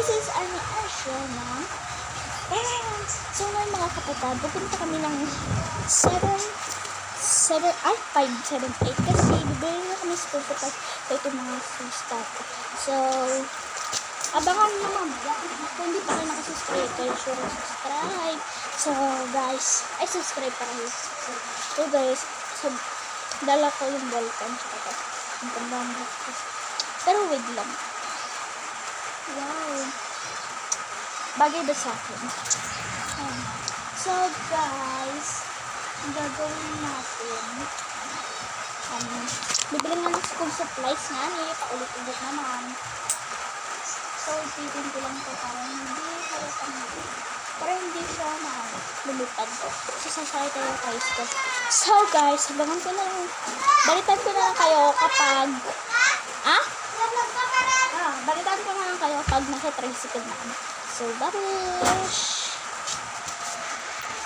this is Army Asha na. So ngayon mga kapatid, pupunta kami ng 5, 7, 8 kasi bibili na kami sa pupunta sa itong mga stuff. So, abangan nyo mamaya. Kung hindi pa kayo nakasubscribe, kayo sure subscribe. So guys, ay subscribe pa kayo. So guys, dala ko yung ballpen. Ang ganda mo. Pero wait lang. Wow. Bagay ba sa akin? So guys, ang gagawin natin, bibili nga ng school supplies nga paulit-ulit naman. So ipitin ko lang ito para hindi siya lumipad. So sasakay tayo kay school. So guys, balitan ko na lang kayo kapag balitan ko na lang kayo pag nasa tricycle na. So bye.